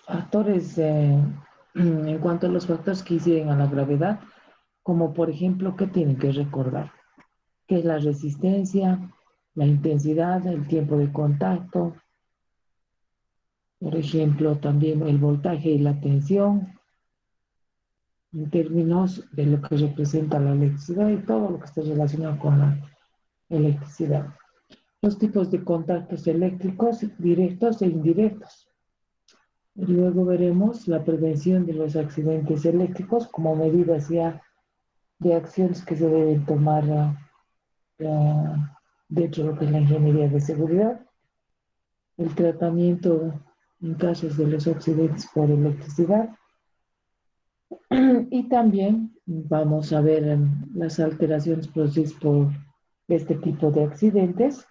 factores, en cuanto a los factores que inciden a la gravedad, como por ejemplo, ¿qué tienen que recordar? ¿Qué es la resistencia, la intensidad, el tiempo de contacto? Por ejemplo, también el voltaje y la tensión, en términos de lo que representa la electricidad y todo lo que está relacionado con la electricidad. Los tipos de contactos eléctricos directos e indirectos. Luego veremos la prevención de los accidentes eléctricos como medidas ya de acciones que se deben tomar dentro de lo que es la ingeniería de seguridad, el tratamiento en casos de los accidentes por electricidad y también vamos a ver las alteraciones producidas por este tipo de accidentes,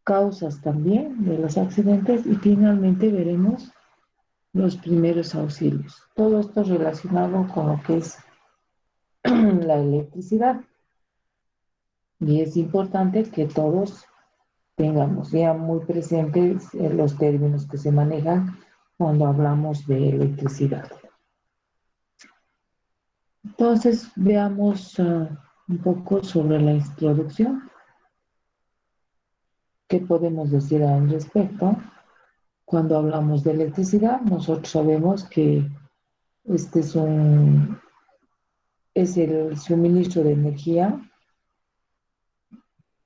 causas también de los accidentes y finalmente veremos los primeros auxilios. Todo esto relacionado con lo que es la electricidad. Y es importante que todos tengamos ya muy presentes los términos que se manejan cuando hablamos de electricidad. Entonces, veamos un poco sobre la introducción. ¿Qué podemos decir al respecto? Cuando hablamos de electricidad, nosotros sabemos que este es el suministro de energía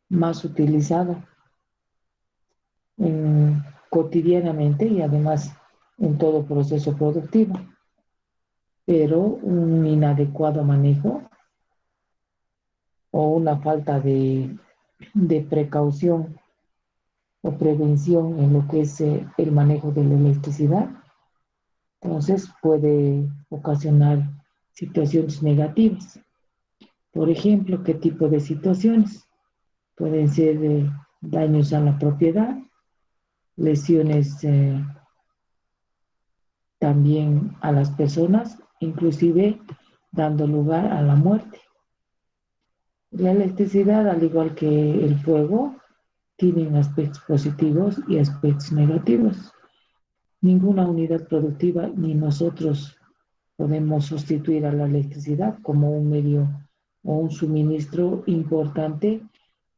más utilizado cotidianamente y además en todo proceso productivo, pero un inadecuado manejo o una falta de precaución o prevención en lo que es el manejo de la electricidad, entonces puede ocasionar situaciones negativas. Por ejemplo, ¿qué tipo de situaciones? Pueden ser daños a la propiedad, lesiones también a las personas, inclusive dando lugar a la muerte. La electricidad, al igual que el fuego, tienen aspectos positivos y aspectos negativos. Ninguna unidad productiva ni nosotros podemos sustituir a la electricidad como un medio o un suministro importante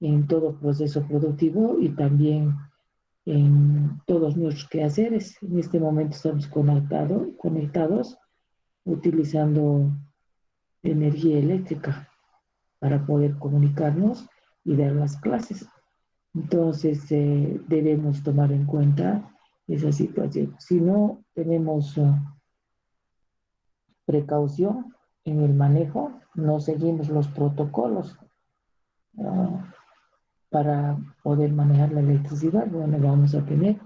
en todo proceso productivo y también en todos nuestros quehaceres. En este momento estamos conectados utilizando energía eléctrica para poder comunicarnos y dar las clases. Entonces, debemos tomar en cuenta esa situación. Si no tenemos precaución en el manejo, no seguimos los protocolos uh, para poder manejar la electricidad, bueno, vamos a tener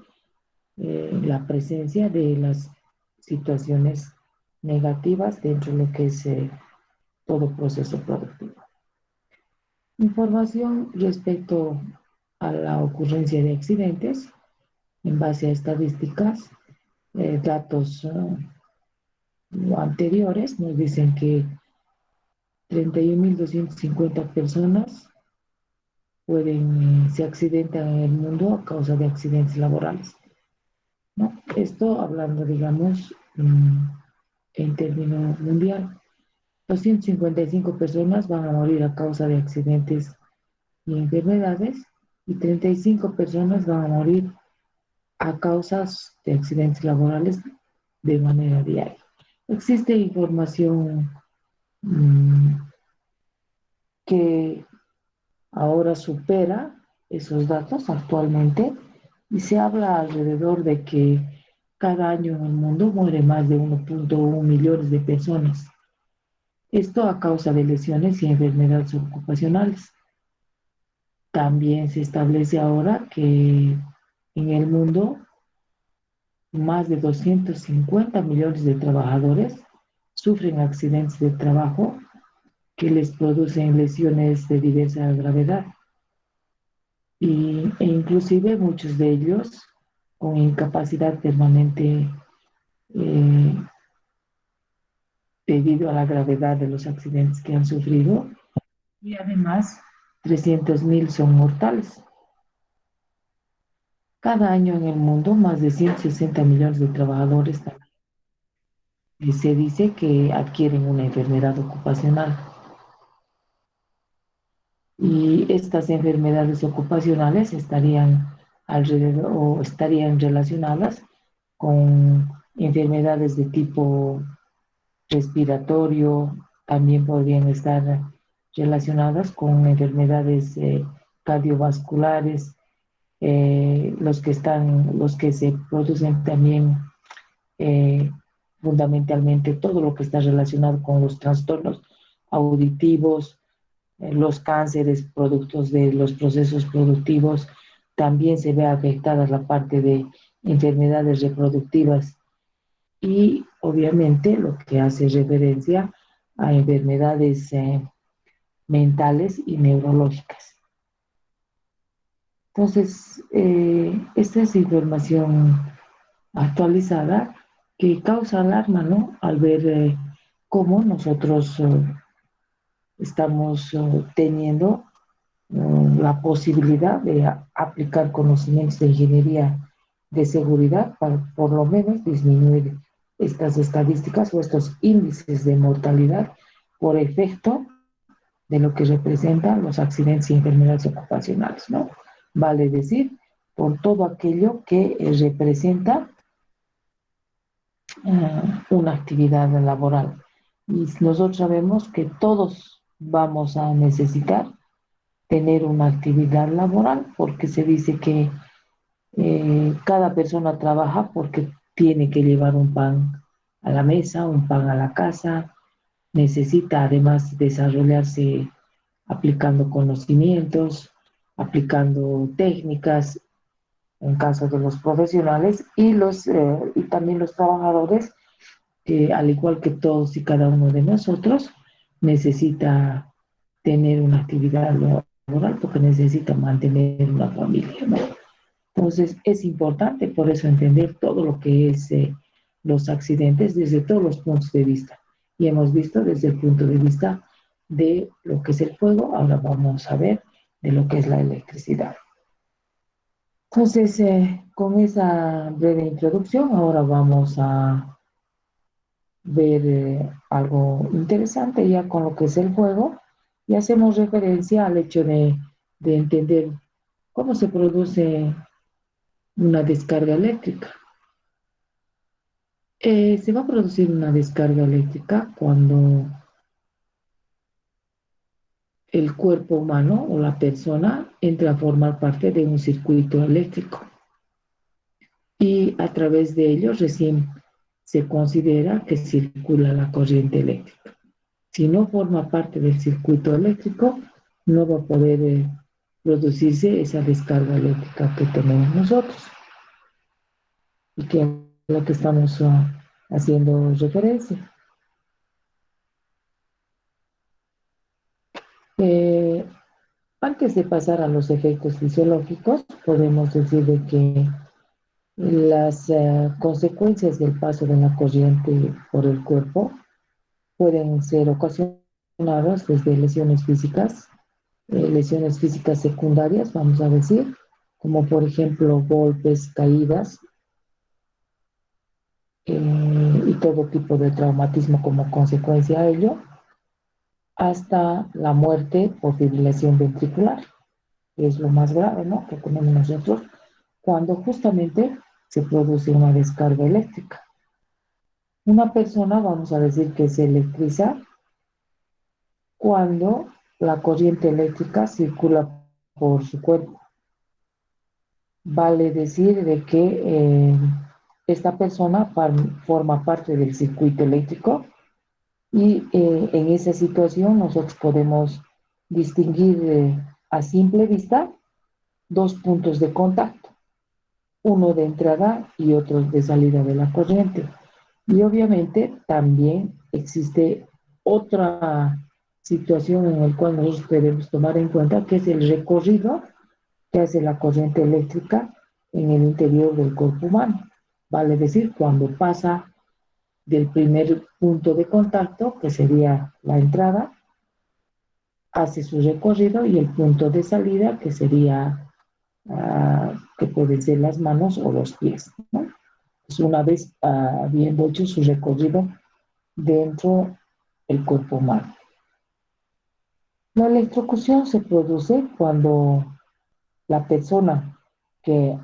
la presencia de las situaciones negativas dentro de lo que es todo proceso productivo. Información respecto a la ocurrencia de accidentes en base a estadísticas, datos anteriores nos dicen que 31.250 personas se accidentan en el mundo a causa de accidentes laborales, ¿no? Esto hablando, digamos, en términos mundial. 255 personas van a morir a causa de accidentes y enfermedades y 35 personas van a morir a causas de accidentes laborales de manera diaria. Existe información mmm, que ahora supera esos datos actualmente y se habla alrededor de que cada año en el mundo muere más de 1.1 millones de personas. Esto a causa de lesiones y enfermedades ocupacionales. También se establece ahora que en el mundo más de 250 millones de trabajadores sufren accidentes de trabajo que les producen lesiones de diversa gravedad e inclusive muchos de ellos con incapacidad permanente eh, debido a la gravedad de los accidentes que han sufrido y además 300.000 son mortales. Cada año en el mundo, más de 160 millones de trabajadores se dice que adquieren una enfermedad ocupacional. Y estas enfermedades ocupacionales estarían alrededor o estarían relacionadas con enfermedades de tipo respiratorio, también podrían estar relacionadas con enfermedades cardiovasculares, los que se producen también eh, fundamentalmente todo lo que está relacionado con los trastornos auditivos, los cánceres productos de los procesos productivos, también se ve afectada la parte de enfermedades reproductivas y obviamente lo que hace referencia a enfermedades mentales y neurológicas. Entonces, esta es información actualizada que causa alarma, ¿no? Al ver cómo nosotros estamos teniendo la posibilidad de aplicar conocimientos de ingeniería de seguridad para por lo menos disminuir estas estadísticas o estos índices de mortalidad por efecto de lo que representan los accidentes y enfermedades ocupacionales, ¿no? Vale decir, por todo aquello que representa una actividad laboral. Y nosotros sabemos que todos vamos a necesitar tener una actividad laboral porque se dice que cada persona trabaja porque tiene que llevar un pan a la mesa, un pan a la casa, necesita además desarrollarse aplicando conocimientos, aplicando técnicas, en caso de los profesionales, y también los trabajadores, que al igual que todos y cada uno de nosotros, necesita tener una actividad laboral porque necesita mantener una familia, ¿no? Entonces, es importante por eso entender todo lo que es los accidentes desde todos los puntos de vista. Y hemos visto desde el punto de vista de lo que es el fuego, ahora vamos a ver de lo que es la electricidad. Entonces, con esa breve introducción, ahora vamos a ver algo interesante ya con lo que es el fuego y hacemos referencia al hecho de entender cómo se produce una descarga eléctrica. Se va a producir una descarga eléctrica cuando el cuerpo humano o la persona entra a formar parte de un circuito eléctrico y a través de ello recién se considera que circula la corriente eléctrica. Si no forma parte del circuito eléctrico, no va a poder producirse esa descarga eléctrica que tenemos nosotros y que es lo que estamos haciendo referencia. Eh, Antes de pasar a los efectos fisiológicos, podemos decir de que las consecuencias del paso de la corriente por el cuerpo pueden ser ocasionadas desde lesiones físicas secundarias, vamos a decir, como por ejemplo golpes, caídas y todo tipo de traumatismo como consecuencia de ello, hasta la muerte por fibrilación ventricular, que es lo más grave, ¿no? Que tenemos nosotros cuando justamente se produce una descarga eléctrica. Una persona, vamos a decir que se electriza cuando la corriente eléctrica circula por su cuerpo. Vale decir de que esta persona forma parte del circuito eléctrico y en esa situación nosotros podemos distinguir a simple vista dos puntos de contacto, uno de entrada y otro de salida de la corriente. Y obviamente también existe otra situación en la cual nosotros debemos tomar en cuenta, que es el recorrido que hace la corriente eléctrica en el interior del cuerpo humano. Vale decir, cuando pasa del primer punto de contacto, que sería la entrada, hace su recorrido y el punto de salida, que sería que pueden ser las manos o los pies, ¿no? Pues una vez habiendo hecho su recorrido dentro del cuerpo humano. La electrocución se produce cuando la persona que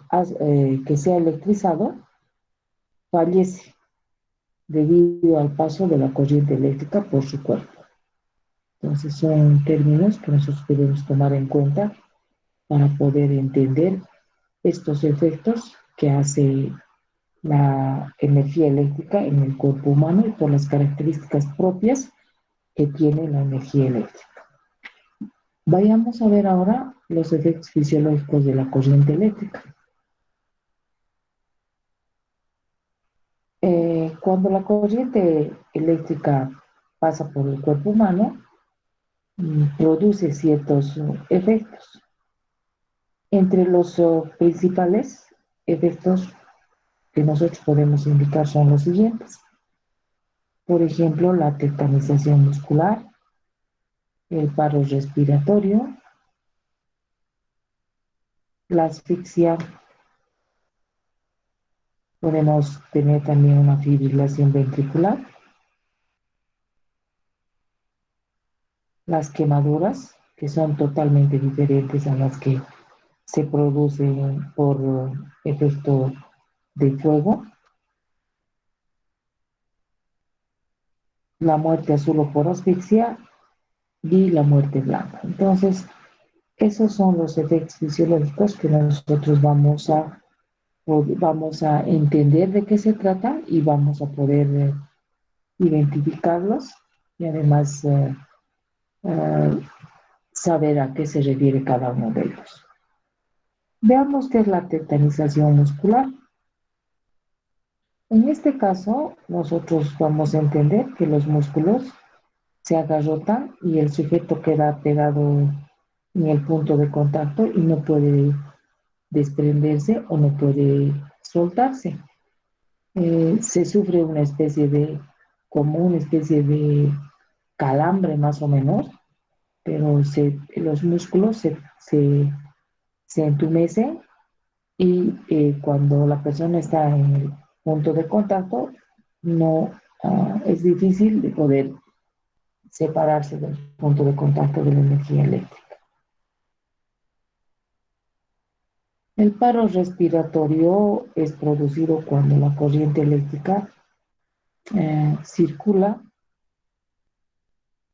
sea electrizado fallece debido al paso de la corriente eléctrica por su cuerpo. Entonces son términos que nosotros debemos tomar en cuenta para poder entender estos efectos que hace la energía eléctrica en el cuerpo humano y por las características propias que tiene la energía eléctrica. Vayamos a ver ahora los efectos fisiológicos de la corriente eléctrica. Cuando la corriente eléctrica pasa por el cuerpo humano, produce ciertos efectos. Entre los principales efectos que nosotros podemos indicar son los siguientes. Por ejemplo, la tetanización muscular, el paro respiratorio, la asfixia, podemos tener también una fibrilación ventricular, las quemaduras, que son totalmente diferentes a las que se producen por efecto de fuego, la muerte azul o por asfixia y la muerte blanca. Entonces, esos son los efectos fisiológicos que nosotros vamos a entender de qué se trata y vamos a poder identificarlos y además saber a qué se refiere cada uno de ellos. Veamos qué es la tetanización muscular. En este caso, nosotros vamos a entender que los músculos se agarrotan y el sujeto queda pegado en el punto de contacto y no puede desprenderse o no puede soltarse. Se sufre como una especie de calambre más o menos, pero los músculos se entumecen y cuando la persona está en el punto de contacto, no es difícil de poder separarse del punto de contacto de la energía eléctrica. El paro respiratorio es producido cuando la corriente eléctrica circula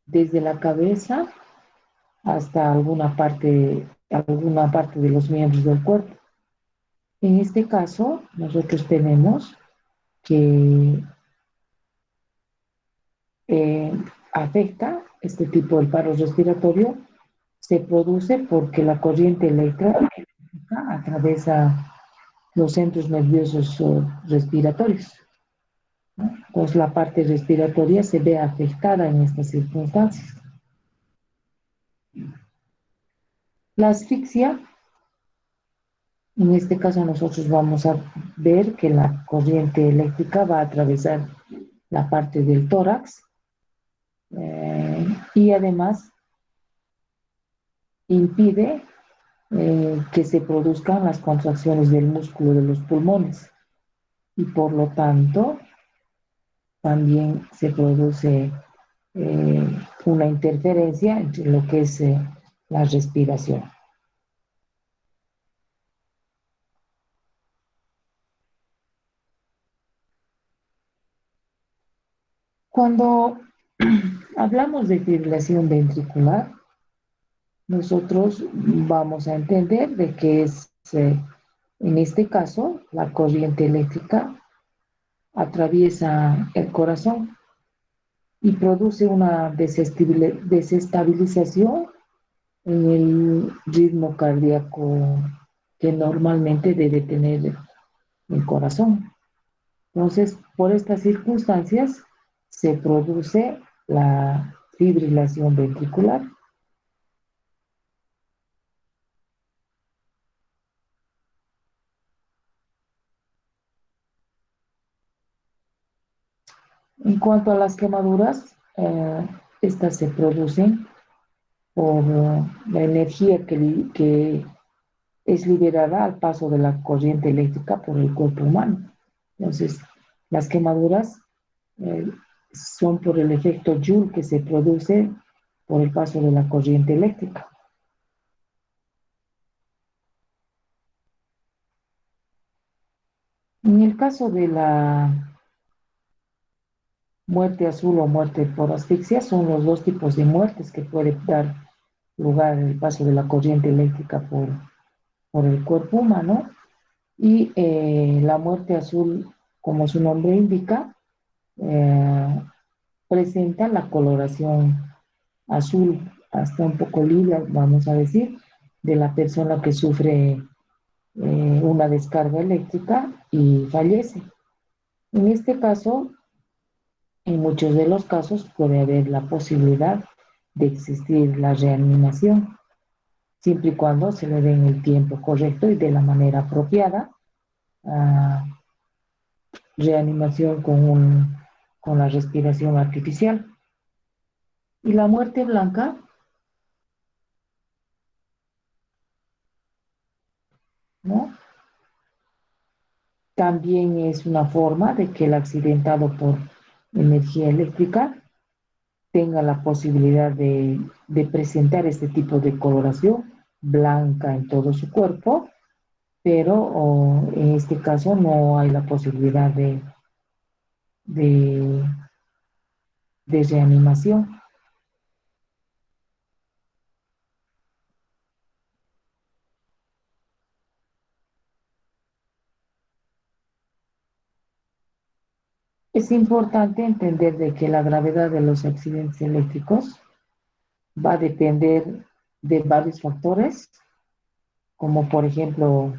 desde la cabeza hasta alguna parte de los miembros del cuerpo. En este caso, nosotros tenemos que afecta este tipo de paro respiratorio, se produce porque la corriente eléctrica atraviesa los centros nerviosos respiratorios, ¿no? Pues la parte respiratoria se ve afectada en estas circunstancias. La asfixia, en este caso nosotros vamos a ver que la corriente eléctrica va a atravesar la parte del tórax y además impide que se produzcan las contracciones del músculo de los pulmones y por lo tanto también se produce una interferencia entre lo que es la respiración. Cuando hablamos de fibrilación ventricular, nosotros vamos a entender de que es, en este caso, la corriente eléctrica atraviesa el corazón y produce una desestabilización en el ritmo cardíaco que normalmente debe tener el corazón. Entonces, por estas circunstancias se produce la fibrilación ventricular. En cuanto a las quemaduras, estas se producen por la energía que es liberada al paso de la corriente eléctrica por el cuerpo humano. Entonces, las quemaduras eh, son por el efecto Joule que se produce por el paso de la corriente eléctrica. En el caso de la muerte azul o muerte por asfixia, son los dos tipos de muertes que puede dar lugar el paso de la corriente eléctrica por el cuerpo humano. Y la muerte azul, como su nombre indica, eh, presenta la coloración azul, hasta un poco lila, vamos a decir, de la persona que sufre una descarga eléctrica y fallece. En este caso, en muchos de los casos puede haber la posibilidad de existir la reanimación, siempre y cuando se le den el tiempo correcto y de la manera apropiada. uh, Reanimación con la respiración artificial. Y la muerte blanca, ¿no? También es una forma de que el accidentado por energía eléctrica tenga la posibilidad de presentar este tipo de coloración blanca en todo su cuerpo, pero en este caso no hay la posibilidad de, de reanimación. Es importante entender de que la gravedad de los accidentes eléctricos va a depender de varios factores, como por ejemplo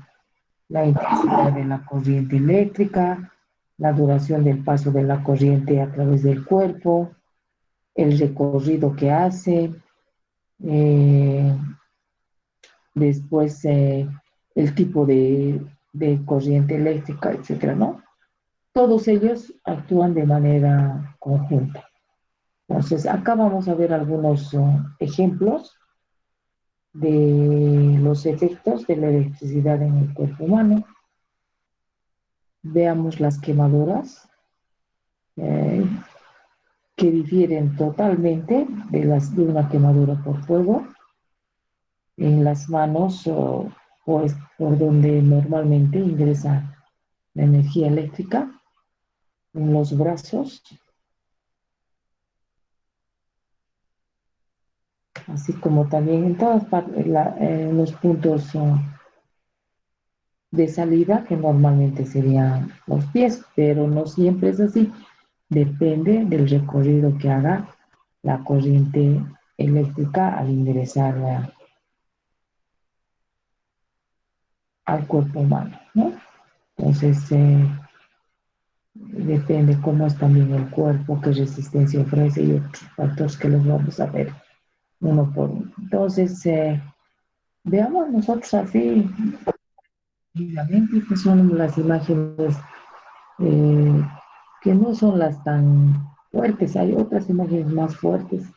la intensidad de la corriente eléctrica, la duración del paso de la corriente a través del cuerpo, el recorrido que hace, eh, después el tipo de corriente eléctrica, etcétera, ¿no? Todos ellos actúan de manera conjunta. Entonces, acá vamos a ver algunos ejemplos de los efectos de la electricidad en el cuerpo humano. Veamos las quemaduras eh, que difieren totalmente de una quemadura por fuego. En las manos o es por donde normalmente ingresa la energía eléctrica, en los brazos, así como también en todas partes, en los puntos de salida, que normalmente serían los pies, pero no siempre es así. Depende del recorrido que haga la corriente eléctrica al ingresar al cuerpo humano, ¿no? Entonces, depende cómo es también el cuerpo, qué resistencia ofrece y otros factores que los vamos a ver uno por uno. Entonces, veamos nosotros así, rápidamente, que son las imágenes eh, que no son las tan fuertes. Hay otras imágenes más fuertes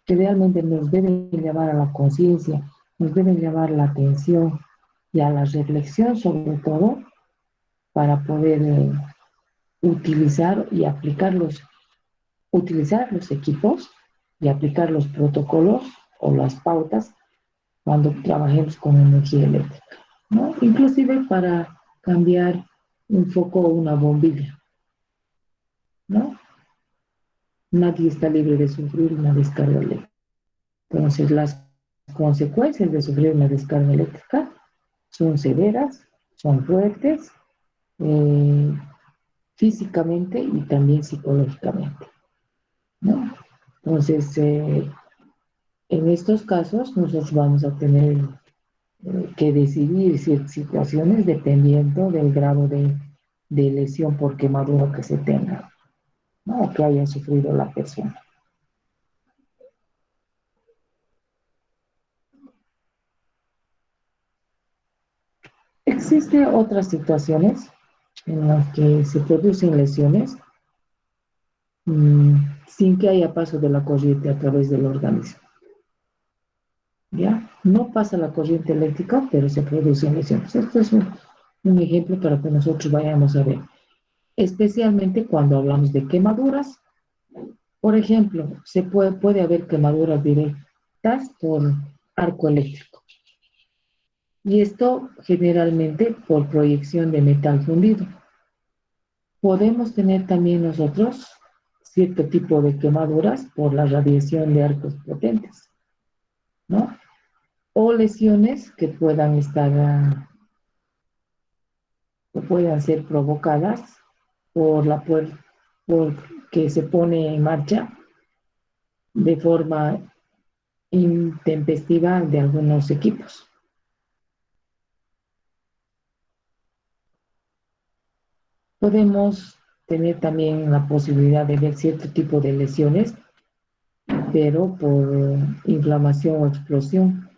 que realmente nos deben llamar a la conciencia, nos deben llamar la atención y a la reflexión sobre todo para poder utilizar y utilizar los equipos y aplicar los protocolos o las pautas cuando trabajemos con energía eléctrica, ¿no? Inclusive para cambiar un foco o una bombilla, ¿no? Nadie está libre de sufrir una descarga eléctrica. Entonces, las consecuencias de sufrir una descarga eléctrica son severas, son fuertes, eh, físicamente y también psicológicamente, ¿no? Entonces, en estos casos, nosotros vamos a tener que decidir ciertas situaciones dependiendo del grado de lesión por quemadura que se tenga, ¿no? O que haya sufrido la persona. Existen otras situaciones en las que se producen lesiones sin que haya paso de la corriente a través del organismo, ¿ya? no pasa la corriente eléctrica, pero se producen lesiones. Esto es un ejemplo para que nosotros vayamos a ver, especialmente cuando hablamos de quemaduras. Por ejemplo, puede haber quemaduras directas por arco eléctrico. Y esto generalmente por proyección de metal fundido. Podemos tener también nosotros cierto tipo de quemaduras por la radiación de arcos potentes, ¿no? O lesiones que puedan estar o puedan ser provocadas por por que se pone en marcha de forma intempestiva de algunos equipos. Podemos tener también la posibilidad de ver cierto tipo de lesiones, pero por inflamación o explosión.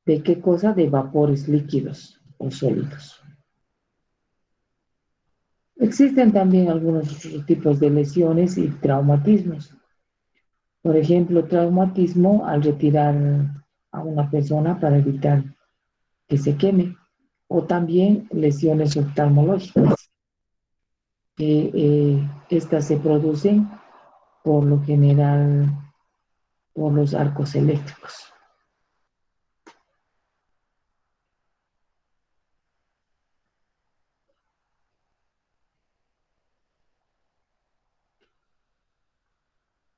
¿De qué cosa? De vapores líquidos o sólidos. Existen también algunos otros tipos de lesiones y traumatismos. Por ejemplo, traumatismo al retirar a una persona para evitar que se queme. O también lesiones oftalmológicas, que estas se producen por lo general por los arcos eléctricos.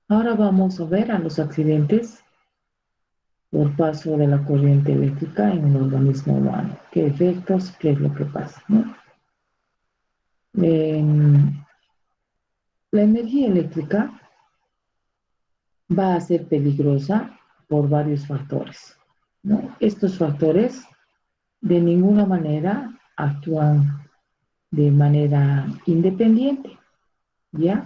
Ahora vamos a ver a los accidentes por paso de la corriente eléctrica en el organismo humano. ¿Qué efectos? ¿Qué es lo que pasa? ¿No? La energía eléctrica va a ser peligrosa por varios factores, ¿no? Estos factores de ninguna manera actúan de manera independiente, ¿ya?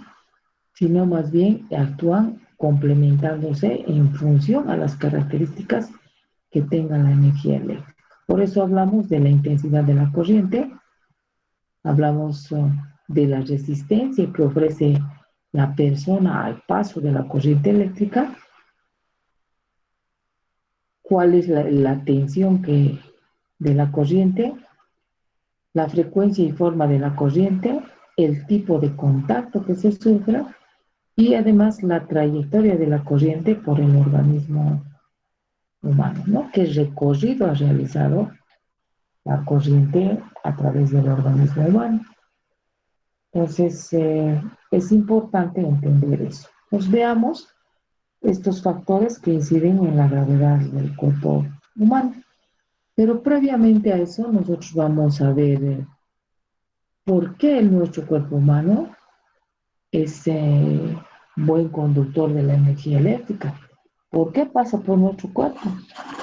Sino más bien actúan complementándose en función a las características que tenga la energía eléctrica. Por eso hablamos de la intensidad de la corriente, hablamos de la resistencia que ofrece la persona al paso de la corriente eléctrica, cuál es la tensión de la corriente, la frecuencia y forma de la corriente, el tipo de contacto que se sufre y además la trayectoria de la corriente por el organismo humano, ¿no? ¿Qué recorrido ha realizado la corriente a través del organismo humano? Entonces, es importante entender eso. Pues veamos estos factores que inciden en la gravedad del cuerpo humano. Pero previamente a eso, nosotros vamos a ver por qué nuestro cuerpo humano es buen conductor de la energía eléctrica. ¿Por qué pasa por nuestro cuerpo?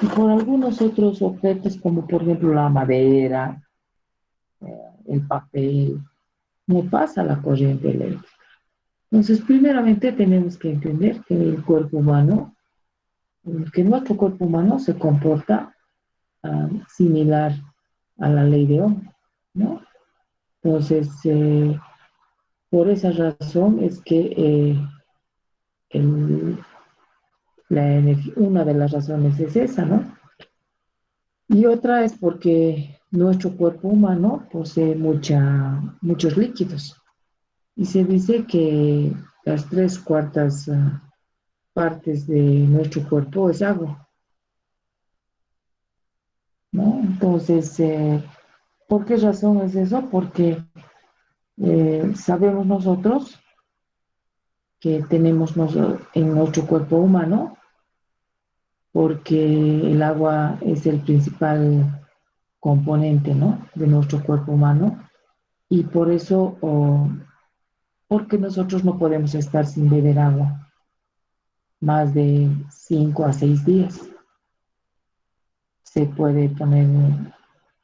Y por algunos otros objetos, como por ejemplo la madera, el papel, no pasa la corriente eléctrica. Entonces, primeramente tenemos que entender que el cuerpo humano, que nuestro cuerpo humano se comporta similar a la ley de Ohm, ¿no? Entonces, por esa razón es que el, una de las razones es esa, ¿no? Y otra es porque nuestro cuerpo humano posee muchos líquidos. Y se dice que las tres cuartas partes de nuestro cuerpo es agua, ¿no? Entonces, ¿por qué razón es eso? Porque sabemos nosotros que tenemos en nuestro cuerpo humano, porque el agua es el principal componente, ¿no? De nuestro cuerpo humano, y por eso, porque nosotros no podemos estar sin beber agua más de 5 a 6 días. Se puede poner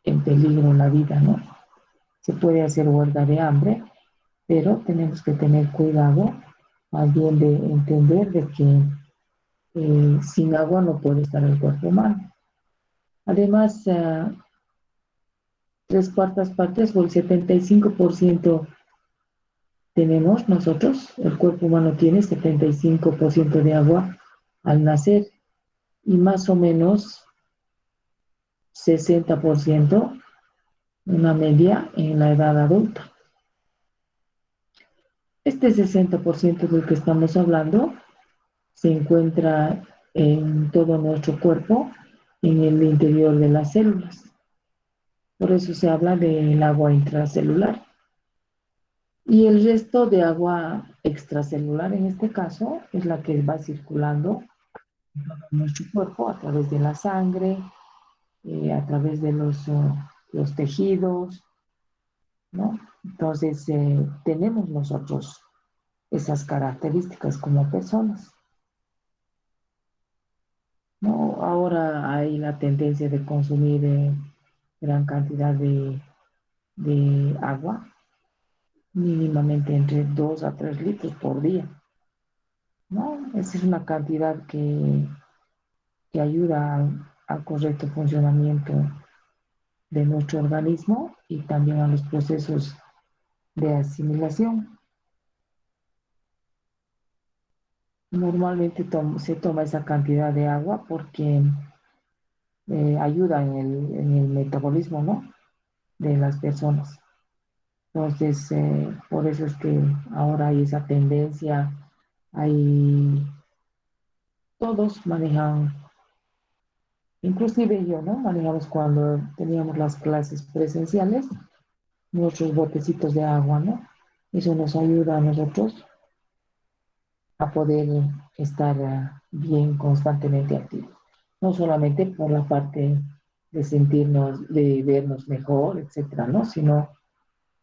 en peligro la vida, ¿no? Se puede hacer huelga de hambre, pero tenemos que tener cuidado, más bien de entender de que sin agua no puede estar el cuerpo humano. Además, tres cuartas partes o el 75% tenemos nosotros, el cuerpo humano tiene 75% de agua al nacer y más o menos 60%, una media en la edad adulta. Este 60% del que estamos hablando se encuentra en todo nuestro cuerpo, en el interior de las células. Por eso se habla del agua intracelular. Y el resto de agua extracelular, en este caso, es la que va circulando en todo nuestro cuerpo a través de la sangre, a través de los tejidos, ¿no? Entonces, tenemos nosotros esas características como personas, ¿no? Ahora hay la tendencia de consumir gran cantidad de agua, mínimamente entre 2 a 3 litros por día, ¿no? Esa es una cantidad que ayuda al correcto funcionamiento de nuestro organismo y también a los procesos de asimilación. Normalmente se toma esa cantidad de agua porque ayuda en el metabolismo, ¿no? De las personas. Entonces, por eso es que ahora hay esa tendencia, hay, todos manejan, inclusive yo, ¿no? Manejamos cuando teníamos las clases presenciales, nuestros botecitos de agua, ¿no? Eso nos ayuda a nosotros a poder estar bien constantemente activos. No solamente por la parte de sentirnos, de vernos mejor, etcétera, ¿no? Sino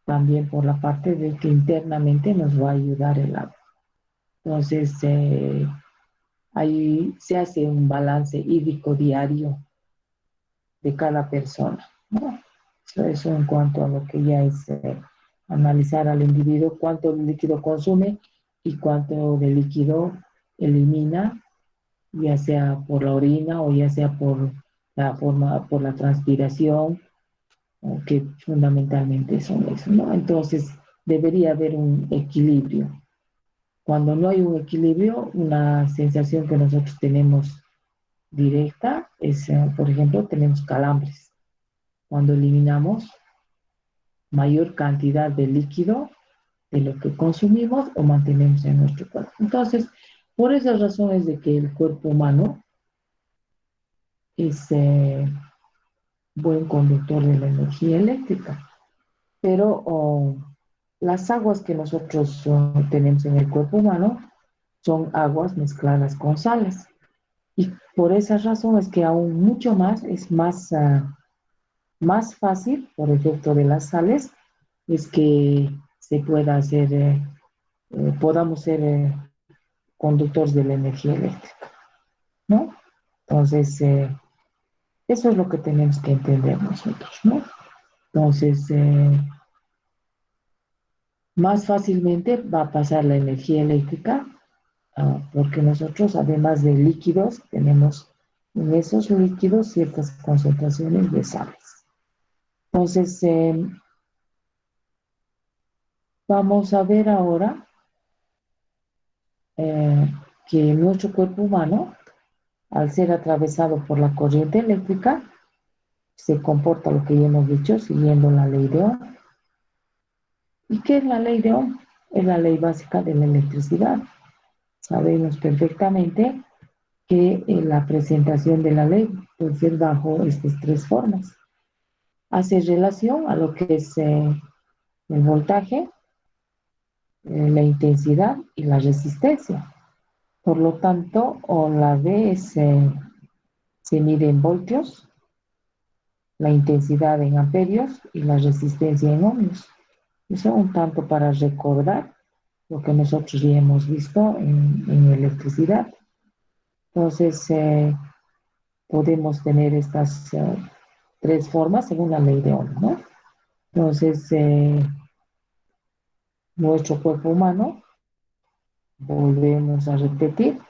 también por la parte de que internamente nos va a ayudar el agua. Entonces, ahí se hace un balance hídrico diario de cada persona, ¿no? Eso en cuanto a lo que ya es analizar al individuo cuánto líquido consume y cuánto de líquido elimina, ya sea por la orina o ya sea por la transpiración, que fundamentalmente son eso, ¿no? Entonces, debería haber un equilibrio. Cuando no hay un equilibrio, una sensación que nosotros tenemos directa es, por ejemplo, tenemos calambres. Cuando eliminamos mayor cantidad de líquido de lo que consumimos o mantenemos en nuestro cuerpo. Entonces, por esas razones de que el cuerpo humano es buen conductor de la energía eléctrica, pero las aguas que nosotros tenemos en el cuerpo humano son aguas mezcladas con sales. Y por esa razón es que aún mucho más es más fácil, por efecto de las sales, es que se pueda hacer, podamos ser conductores de la energía eléctrica, ¿no? Entonces, eso es lo que tenemos que entender nosotros, ¿no? Entonces, más fácilmente va a pasar la energía eléctrica, porque nosotros, además de líquidos, tenemos en esos líquidos ciertas concentraciones de sales. Entonces, vamos a ver ahora eh, que nuestro cuerpo humano, al ser atravesado por la corriente eléctrica, se comporta lo que ya hemos dicho, siguiendo la ley de Ohm. ¿Y qué es la ley de Ohm? Es la ley básica de la electricidad. Sabemos perfectamente que la presentación de la ley puede ser bajo estas tres formas. Hace relación a lo que es el voltaje, la intensidad y la resistencia. Por lo tanto, o la V se mide en voltios, la intensidad en amperios y la resistencia en ohmios. Eso un tanto para recordar lo que nosotros ya hemos visto en electricidad. Entonces, podemos tener estas tres formas según la ley de Ohm, ¿no? Entonces, nuestro cuerpo humano, volvemos a repetir,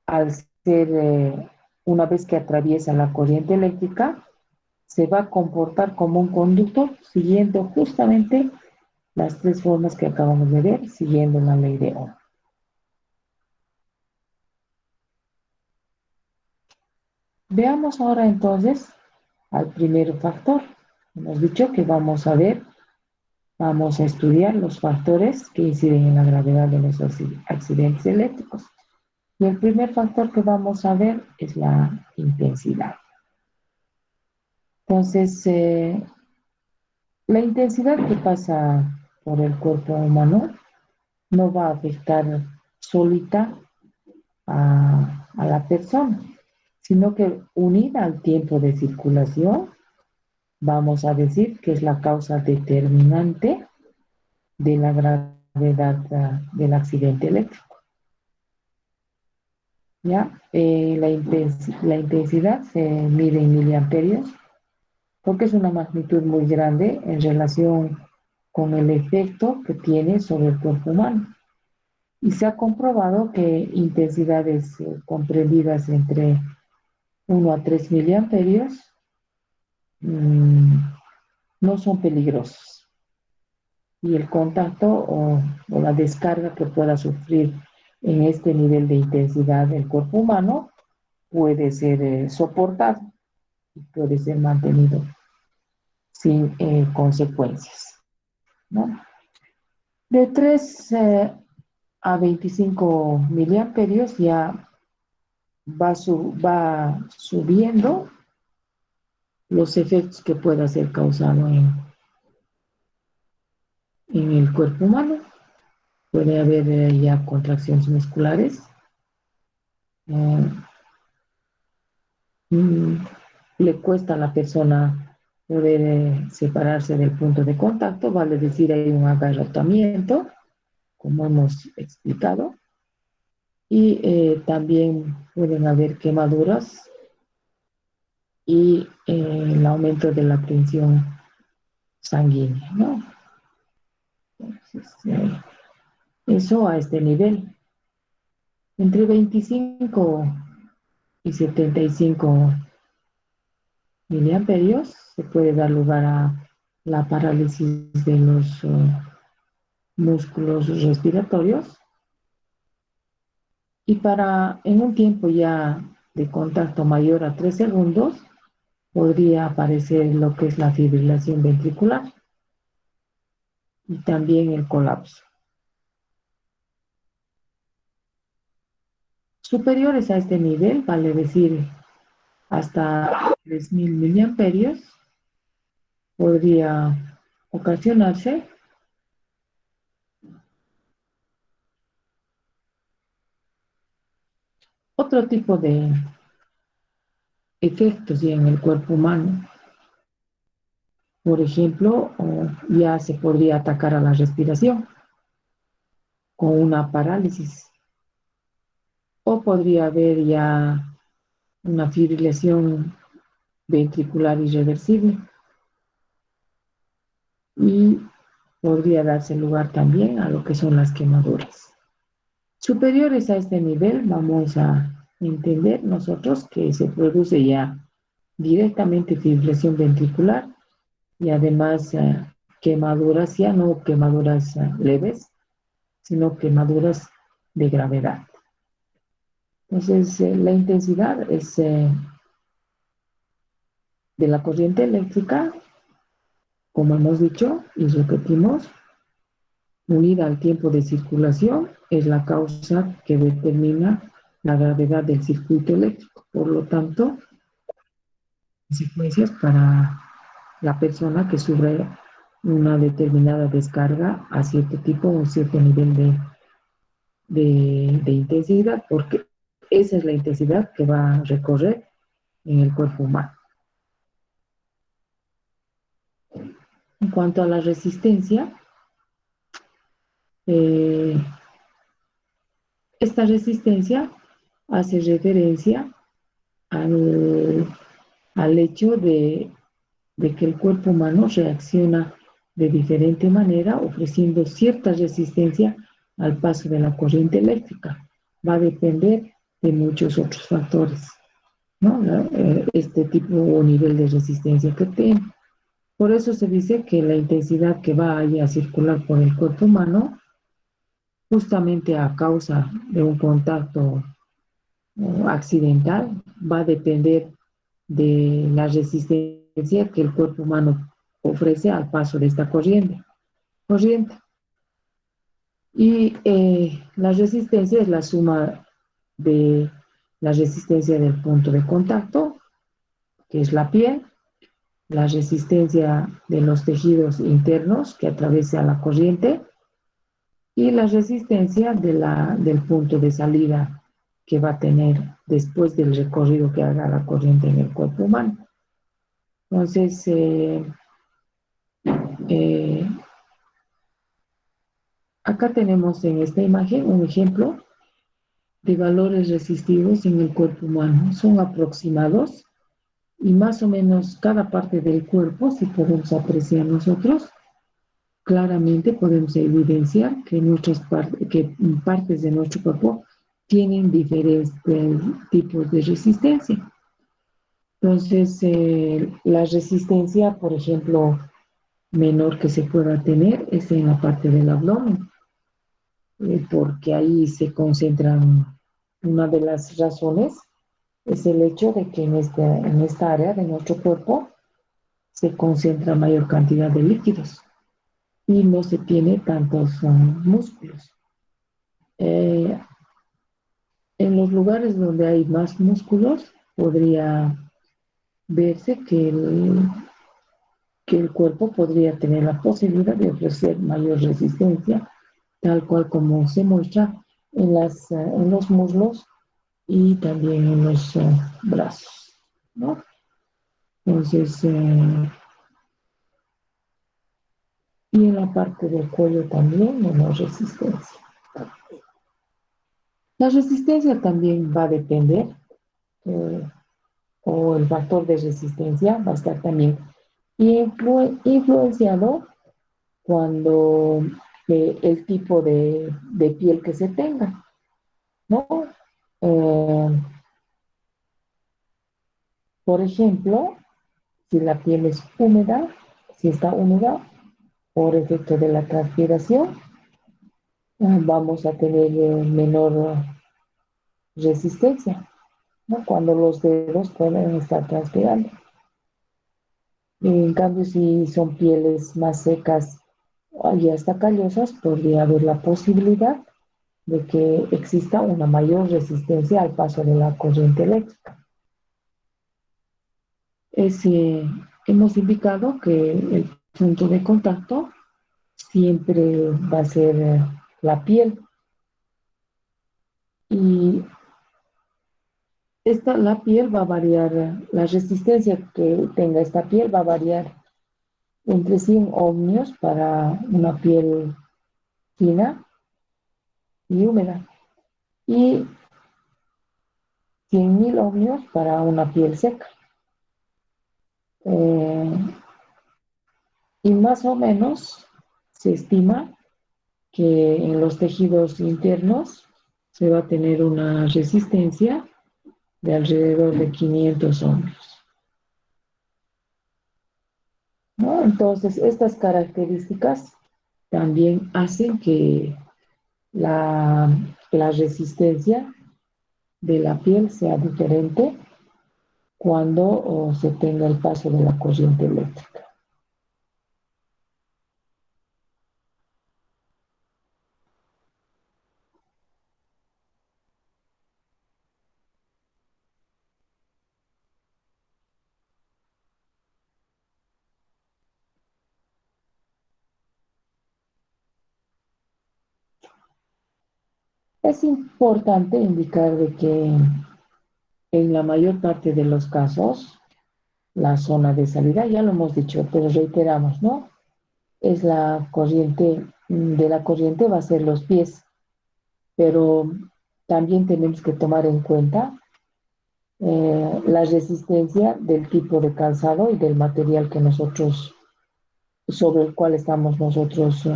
al ser, una vez que atraviesa la corriente eléctrica, se va a comportar como un conductor siguiendo justamente las tres formas que acabamos de ver, siguiendo la ley de Ohm. Veamos ahora entonces al primer factor. Hemos dicho que vamos a estudiar los factores que inciden en la gravedad de los accidentes eléctricos. Y el primer factor que vamos a ver es la intensidad. Entonces, la intensidad que pasa por el cuerpo humano no va a afectar solita a la persona, sino que unida al tiempo de circulación, vamos a decir que es la causa determinante de la gravedad del accidente eléctrico. ¿Ya? La intensidad se mide en miliamperios porque es una magnitud muy grande en relación con el efecto que tiene sobre el cuerpo humano. Y se ha comprobado que intensidades comprendidas entre 1 a 3 miliamperios mmm, no son peligrosos. Y el contacto o la descarga que pueda sufrir en este nivel de intensidad del cuerpo humano puede ser soportado y puede ser mantenido sin consecuencias, ¿no? De 3 a 25 miliamperios ya va subiendo los efectos que pueda ser causado en el cuerpo humano. Puede haber ya contracciones musculares, eh, mm, le cuesta a la persona poder separarse del punto de contacto, vale decir, hay un agarrotamiento, como hemos explicado, y también pueden haber quemaduras y el aumento de la tensión sanguínea, ¿no? Entonces, eso a este nivel. Entre 25 y 75 miliamperios se puede dar lugar a la parálisis de los músculos respiratorios y en un tiempo ya de contacto mayor a 3 segundos podría aparecer lo que es la fibrilación ventricular y también el colapso. Superiores a este nivel, vale decir hasta 3000 miliamperios, podría ocasionarse otro tipo de efectos ya en el cuerpo humano. Por ejemplo, ya se podría atacar a la respiración con una parálisis o podría haber ya una fibrilación ventricular irreversible y podría darse lugar también a lo que son las quemaduras. Superiores a este nivel, vamos a entender nosotros que se produce ya directamente fibrilación ventricular y además quemaduras, ya no quemaduras leves, sino quemaduras de gravedad. Entonces, la intensidad es de la corriente eléctrica, como hemos dicho y repetimos, unida al tiempo de circulación, es la causa que determina la gravedad del circuito eléctrico. Por lo tanto, consecuencias para la persona que sufre una determinada descarga a cierto tipo o cierto nivel de intensidad, porque esa es la intensidad que va a recorrer en el cuerpo humano. En cuanto a la resistencia, eh, esta resistencia hace referencia al, al hecho de que el cuerpo humano reacciona de diferente manera, ofreciendo cierta resistencia al paso de la corriente eléctrica. Va a depender de muchos otros factores, ¿no? Este tipo o nivel de resistencia que tiene. Por eso se dice que la intensidad que va a circular por el cuerpo humano, justamente a causa de un contacto accidental, va a depender de la resistencia que el cuerpo humano ofrece al paso de esta corriente. Y la resistencia es la suma de la resistencia del punto de contacto, que es la piel, la resistencia de los tejidos internos que atraviesa la corriente y la resistencia del punto de salida que va a tener después del recorrido que haga la corriente en el cuerpo humano. Entonces, eh, acá tenemos en esta imagen un ejemplo de valores resistivos en el cuerpo humano. Son aproximados y más o menos cada parte del cuerpo, si podemos apreciar nosotros, claramente podemos evidenciar que partes de nuestro cuerpo tienen diferentes tipos de resistencia. Entonces, la resistencia, por ejemplo, menor que se pueda tener es en la parte del abdomen, porque ahí se concentran. Una de las razones es el hecho de que en esta área de nuestro cuerpo se concentra mayor cantidad de líquidos y no se tiene tantos músculos. Eh, en los lugares donde hay más músculos podría verse que el cuerpo podría tener la posibilidad de ofrecer mayor resistencia, tal cual como se muestra en los muslos y también en los brazos, ¿no? Entonces, y en la parte del cuello también menos resistencia. La resistencia también va a depender, eh, o el factor de resistencia va a estar también influenciado cuando el tipo de piel que se tenga, ¿no? Eh, por ejemplo, si la piel es húmeda, si está húmeda por efecto de la transpiración, vamos a tener menor resistencia, ¿no? Cuando los dedos pueden estar transpirando. En cambio, si son pieles más secas y hasta callosas, podría haber la posibilidad de que exista una mayor resistencia al paso de la corriente eléctrica. Hemos indicado que el punto de contacto siempre va a ser la piel. Y la piel va a variar, la resistencia que tenga esta piel va a variar entre 100 ohmios para una piel fina y húmeda y 100.000 ohmios para una piel seca. Y más o menos se estima que en los tejidos internos se va a tener una resistencia de alrededor de 500 ohmios, ¿no? Entonces, estas características también hacen que la, la resistencia de la piel sea diferente cuando se tenga el paso de la corriente eléctrica. Es importante indicar de que en la mayor parte de los casos, la zona de salida, ya lo hemos dicho, pero reiteramos, ¿no? Es la corriente, de la corriente va a ser los pies, pero también tenemos que tomar en cuenta la resistencia del tipo de calzado y del material que sobre el cual estamos nosotros,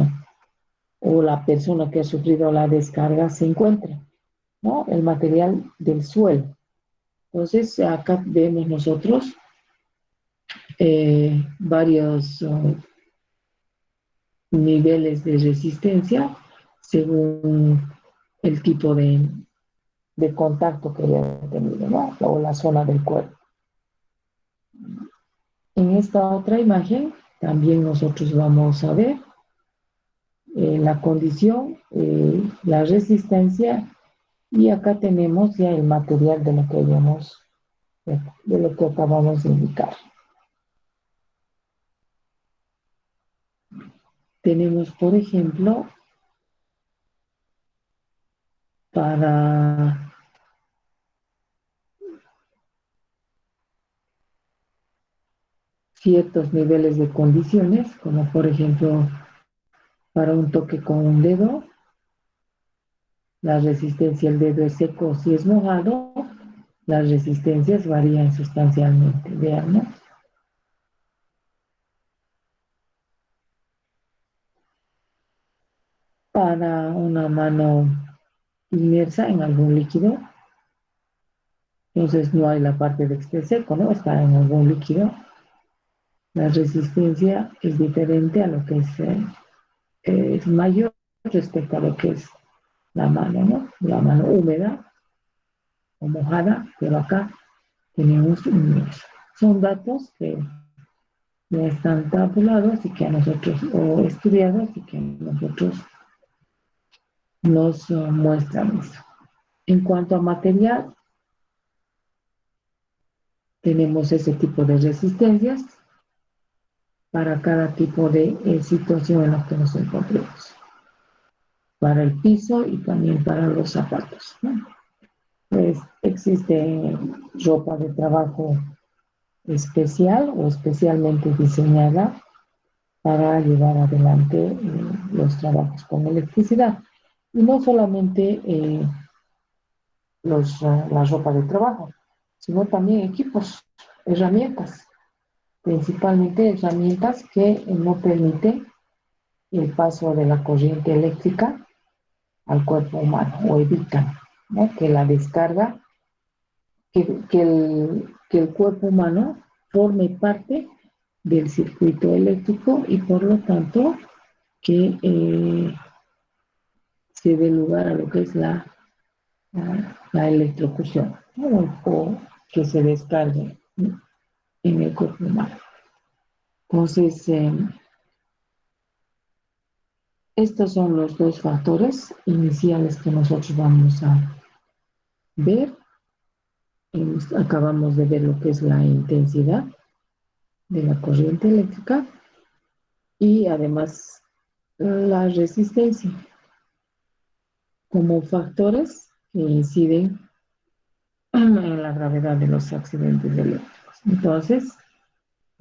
o la persona que ha sufrido la descarga se encuentra, ¿no? El material del suelo. Entonces, acá vemos nosotros varios niveles de resistencia según el tipo de contacto que haya tenido, ¿no? O la zona del cuerpo. En esta otra imagen también nosotros vamos a ver la condición, la resistencia, y acá tenemos ya el material de lo que de lo que acabamos de indicar. Tenemos, por ejemplo, para ciertos niveles de condiciones, como por ejemplo para un toque con un dedo, la resistencia del dedo es seco si es mojado, las resistencias varían sustancialmente. Vean, ¿no? Para una mano inmersa en algún líquido, entonces no hay la parte de que esté seco, ¿no? Está en algún líquido. La resistencia es diferente a lo que es mayor respecto a lo que es la mano, ¿no? La mano húmeda o mojada, pero acá tenemos son datos que ya están tabulados y que a nosotros, o estudiados y que a nosotros nos muestran eso. En cuanto a material, tenemos ese tipo de resistencias para cada tipo de situación en la que nos encontremos, para el piso y también para los zapatos, ¿no? Pues existe ropa de trabajo especial o especialmente diseñada para llevar adelante los trabajos con electricidad. Y no solamente la ropa de trabajo, sino también equipos, herramientas, principalmente herramientas que no permiten el paso de la corriente eléctrica al cuerpo humano o evitan, ¿no?, que la descarga, que el cuerpo humano forme parte del circuito eléctrico y por lo tanto que se dé lugar a lo que es la electrocución, ¿no?, o que se descargue en el cuerpo humano. Entonces, estos son los dos factores iniciales que nosotros vamos a ver. Acabamos de ver lo que es la intensidad de la corriente eléctrica y además la resistencia como factores que inciden en la gravedad de los accidentes eléctricos. Entonces,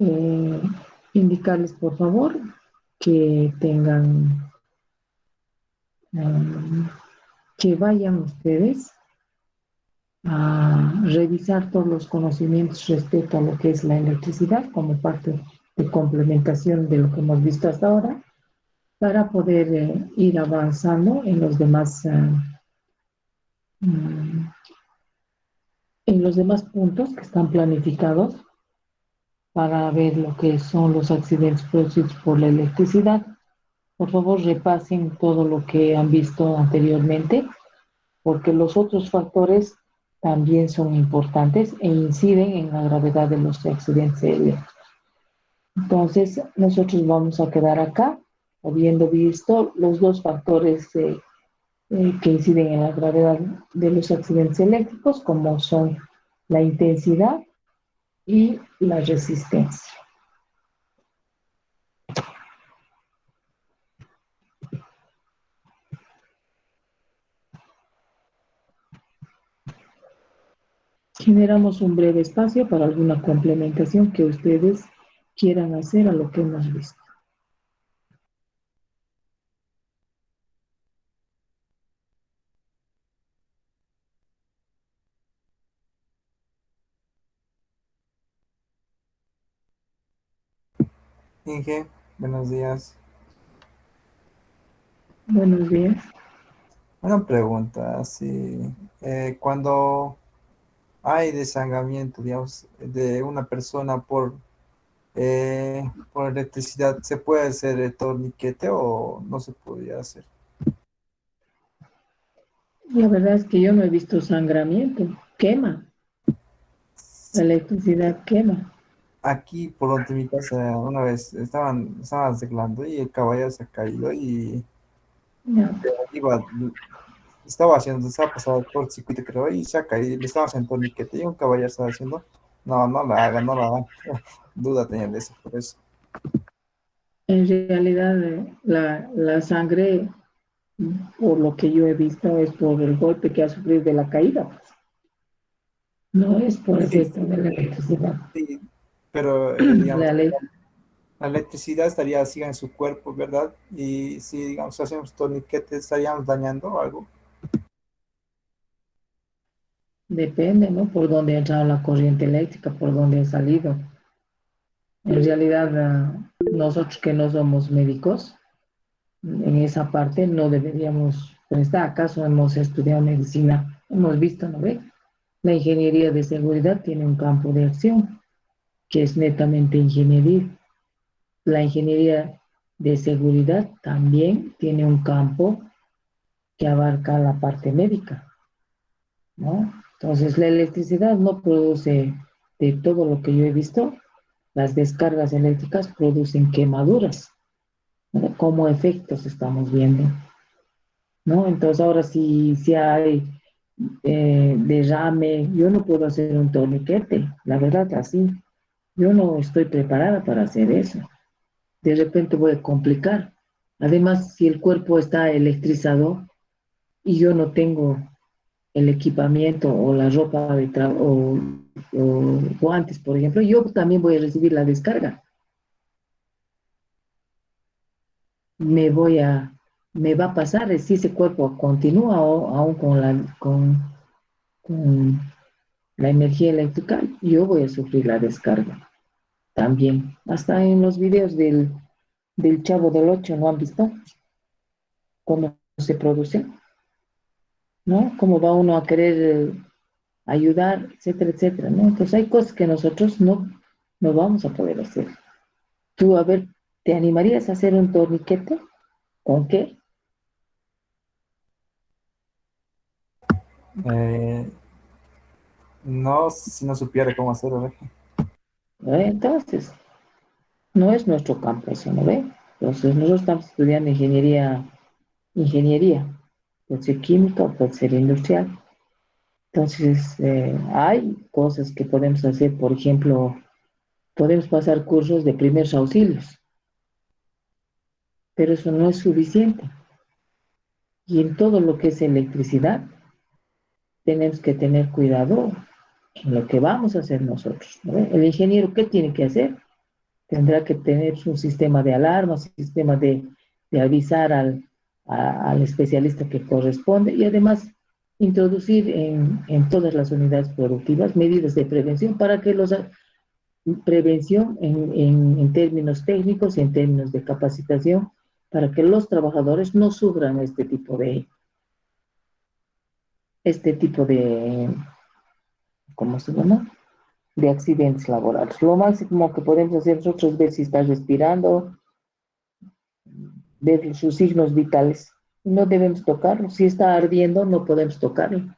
eh, indicarles por favor que tengan, um, que vayan ustedes a revisar todos los conocimientos respecto a lo que es la electricidad como parte de complementación de lo que hemos visto hasta ahora para poder ir avanzando mm, en los demás puntos que están planificados para ver lo que son los accidentes producidos por la electricidad. Por favor, repasen todo lo que han visto anteriormente, porque los otros factores también son importantes e inciden en la gravedad de los accidentes eléctricos. Entonces, nosotros vamos a quedar acá, habiendo visto los dos factores que inciden en la gravedad de los accidentes eléctricos, como son la intensidad y la resistencia. Generamos un breve espacio para alguna complementación que ustedes quieran hacer a lo que hemos visto. Inge, buenos días. Buenos días. Una pregunta, si cuando hay desangramiento, digamos, de una persona por electricidad, ¿se puede hacer el torniquete o no se podría hacer? La verdad es que yo no he visto sangramiento. Quema. La electricidad quema. aquí por donde mi casa una vez estaban arreglando y el caballero se ha caído y No. iba, estaba pasando el cortocircuito creo y se ha caído, le estaba haciendo torniquete y un caballero estaba diciendo, no, no la hagan, no la hagan. Duda tenía de eso, por eso. En realidad, la sangre, por lo que yo he visto, es por el golpe que ha sufrido de la caída, pues. No es por Sí, efecto de la electricidad. sí, pero digamos, La ley la electricidad estaría así en su cuerpo, ¿verdad? Y si, digamos, hacemos torniquetes, estaríamos dañando algo. depende, ¿no? Por dónde ha entrado la corriente eléctrica, por dónde ha salido. En realidad, nosotros que no somos médicos, en esa parte no deberíamos prestar. ¿Acaso hemos estudiado medicina? Hemos visto, ¿no ve? La ingeniería de seguridad tiene un campo de acción que es netamente ingeniería. La ingeniería de seguridad también tiene un campo que abarca la parte médica, ¿no? Entonces, la electricidad no produce, de todo lo que yo he visto, las descargas eléctricas producen quemaduras, ¿no? Como efectos estamos viendo, ¿no? Entonces, ahora si hay derrame, yo no puedo hacer un torniquete, la verdad, así. Yo no estoy preparada para hacer eso. De repente voy a complicar. Además, si el cuerpo está electrizado y yo no tengo el equipamiento o la ropa de trabajo o guantes, por ejemplo, yo también voy a recibir la descarga. Me voy a, me va a pasar si ese cuerpo continúa o aún con la energía eléctrica, yo voy a sufrir la descarga también. Hasta en los videos del Chavo del Ocho, ¿no han visto cómo se produce? ¿No? Cómo va uno a querer ayudar, etcétera, etcétera, ¿no? Entonces hay cosas que nosotros no vamos a poder hacer. Tú, a ver, ¿te animarías a hacer un torniquete? ¿Con qué? Eh, no, si no supiera cómo hacerlo, ¿eh? ¿No? Entonces, no es nuestro campo eso, ¿no ve? Entonces, nosotros estamos estudiando ingeniería, puede ser química o puede ser industrial. Entonces, hay cosas que podemos hacer, por ejemplo, podemos pasar cursos de primeros auxilios, pero eso no es suficiente. Y en todo lo que es electricidad, tenemos que tener cuidado en lo que vamos a hacer nosotros, ¿no? El ingeniero, ¿qué tiene que hacer? Tendrá que tener un sistema de alarma, un sistema de avisar al especialista que corresponde y además introducir en todas las unidades productivas medidas de prevención para que prevención en términos técnicos y en términos de capacitación para que los trabajadores no sufran este tipo de, ¿cómo se llama? De accidentes laborales. Lo máximo que podemos hacer nosotros es ver si está respirando, ver sus signos vitales. No debemos tocarlo. Si está ardiendo, no podemos tocarlo.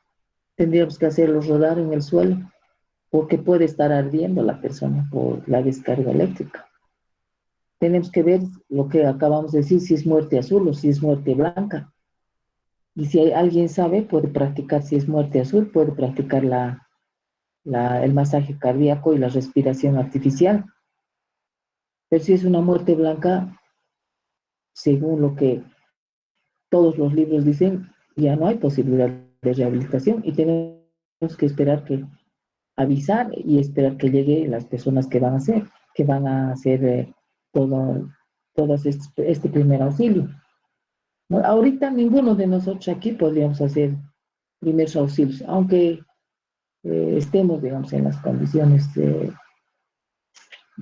Tendríamos que hacerlo rodar en el suelo, porque puede estar ardiendo la persona por la descarga eléctrica. Tenemos que ver lo que acabamos de decir, si es muerte azul o si es muerte blanca. Y si alguien sabe, puede practicar, si es muerte azul, puede practicar el masaje cardíaco y la respiración artificial. Pero si es una muerte blanca, según lo que todos los libros dicen, ya no hay posibilidad de rehabilitación y tenemos que esperar avisar y esperar que lleguen las personas que van a hacer todo, este primer auxilio. ¿No? Ahorita ninguno de nosotros aquí podríamos hacer primeros auxilios, aunque estemos, digamos, en las condiciones de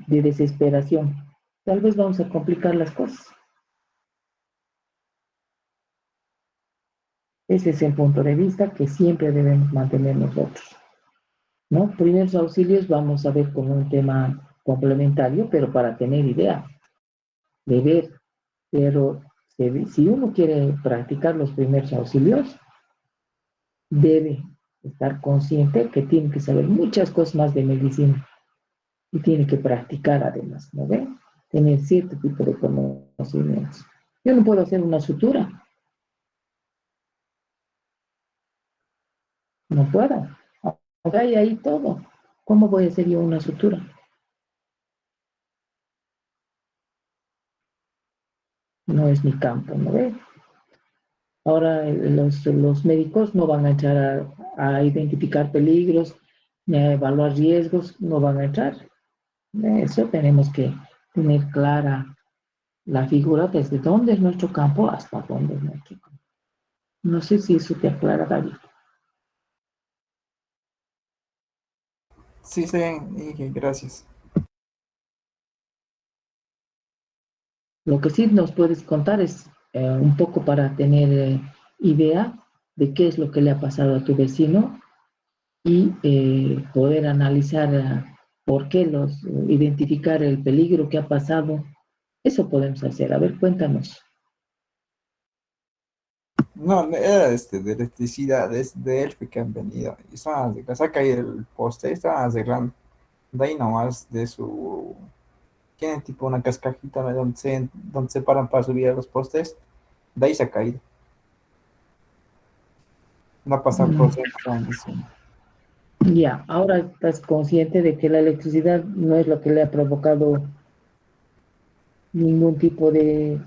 desesperación. Tal vez vamos a complicar las cosas. Ese es el punto de vista que siempre debemos mantener nosotros, ¿no? Primeros auxilios vamos a ver como un tema complementario, pero para tener idea de ver, pero si uno quiere practicar los primeros auxilios, debe estar consciente que tiene que saber muchas cosas más de medicina y tiene que practicar además, ¿no ve? Tener cierto tipo de conocimientos. Yo no puedo hacer una sutura, no puedo. Ahora hay ahí todo. ¿Cómo voy a hacer yo una sutura? No es mi campo, ¿no ve? Ahora los médicos no van a entrar a identificar peligros, ni a evaluar riesgos, no van a entrar. Eso tenemos que tener clara la figura desde dónde es nuestro campo hasta dónde es nuestro campo. No sé si eso te aclara, David. Sí, está bien, Inge, gracias. Lo que sí nos puedes contar es un poco para tener idea de qué es lo que le ha pasado a tu vecino y poder analizar por qué identificar el peligro que ha pasado. Eso podemos hacer. A ver, cuéntanos. No, era de electricidad, es de Elfe que han venido. Y estaban arreglando, se ha caído el poste, estaban arreglando. De ahí nomás, de su. Tienen tipo una cascajita, ¿no? Donde se paran para subir a los postes. De ahí se ha caído. No ha pasado Mm, cosas, estaban diciendo. ya, ahora estás consciente de que la electricidad no es lo que le ha provocado ningún tipo de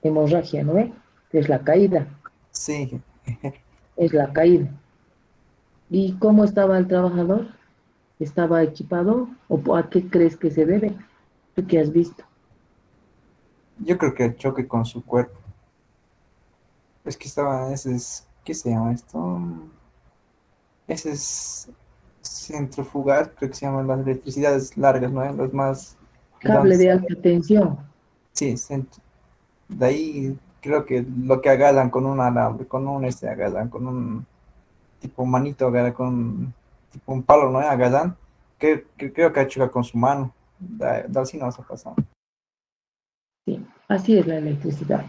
hemorragia, ¿no ve? Es la caída, Sí, es la caída. ¿Y cómo estaba el trabajador? ¿Estaba equipado? ¿O a qué crees que se debe? ¿Tú qué has visto? yo creo que el choque con su cuerpo. Es que estaba, ese es, ¿qué se llama esto? Ese es centrifugal, creo que se llaman las electricidades largas, ¿no? Los más, Cable donde de alta tensión. sí, de ahí creo que lo que agarran con un alambre, con un agarran, con un tipo manito, agarran con tipo un palo, ¿no? Agarran, que creo que ha hecho con su mano. Así no se ha pasado. Sí, así es la electricidad.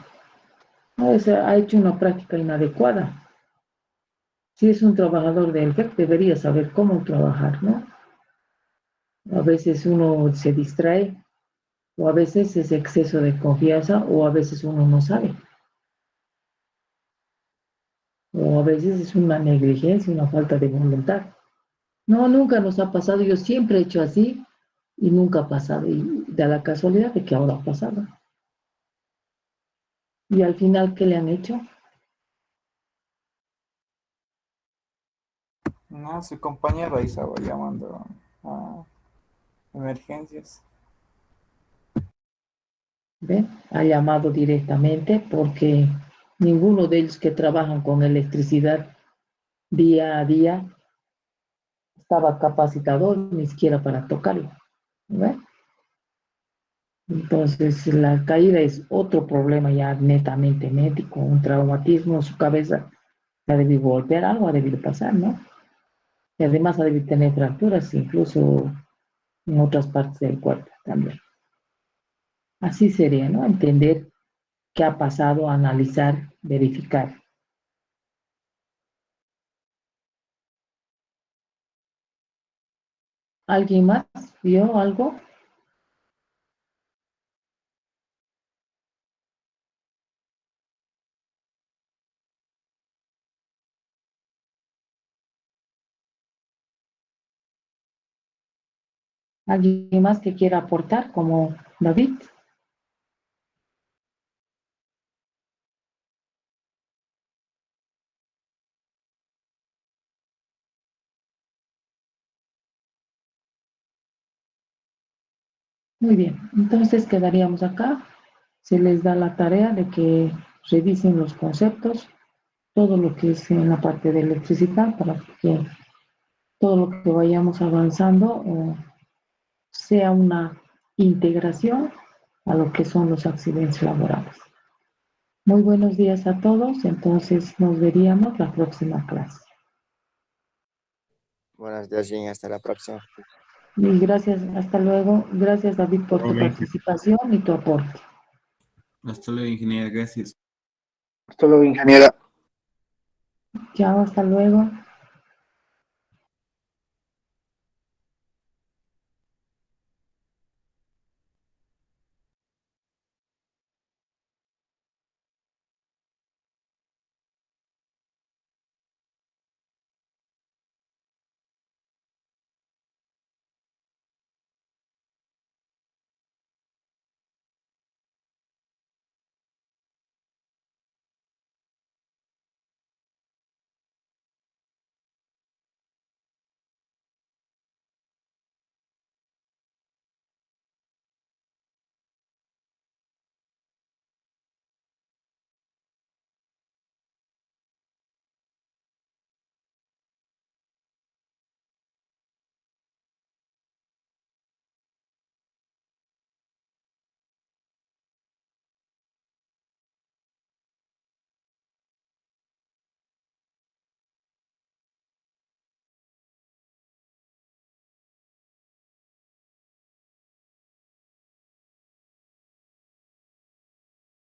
No, ha hecho una práctica inadecuada. Si es un trabajador del FEC, debería saber cómo trabajar, ¿no? A veces uno se distrae, o a veces es exceso de confianza, o a veces uno no sabe, o a veces es una negligencia, una falta de voluntad. No, nunca nos ha pasado, yo siempre he hecho así y nunca ha pasado, y da la casualidad de que ahora ha pasado. Y al final, ¿qué le han hecho? No, su compañero ahí estaba llamando a emergencias. ¿Ve? Ha llamado directamente porque ninguno de ellos que trabajan con electricidad día a día estaba capacitado ni siquiera para tocarlo. ¿Ve? Entonces, la caída es otro problema ya netamente médico, un traumatismo, su cabeza ha debido golpear, algo ha debido pasar, ¿no? Y además ha debido tener fracturas, incluso en otras partes del cuerpo también. Así sería, ¿no? Entender qué ha pasado, analizar, verificar. ¿Alguien más vio algo? ¿Alguien más que quiera aportar, como David? Muy bien, entonces quedaríamos acá. Se les da la tarea de que revisen los conceptos, todo lo que es en la parte de electricidad, para que todo lo que vayamos avanzando sea una integración a lo que son los accidentes laborales. Muy buenos días a todos, entonces nos veríamos la próxima clase. Buenos días, Jim. Hasta la próxima. Y gracias, hasta luego. Gracias, David, por tu Luego, participación y tu aporte. hasta luego, ingeniera, gracias. Hasta luego, ingeniera. Chao, hasta luego.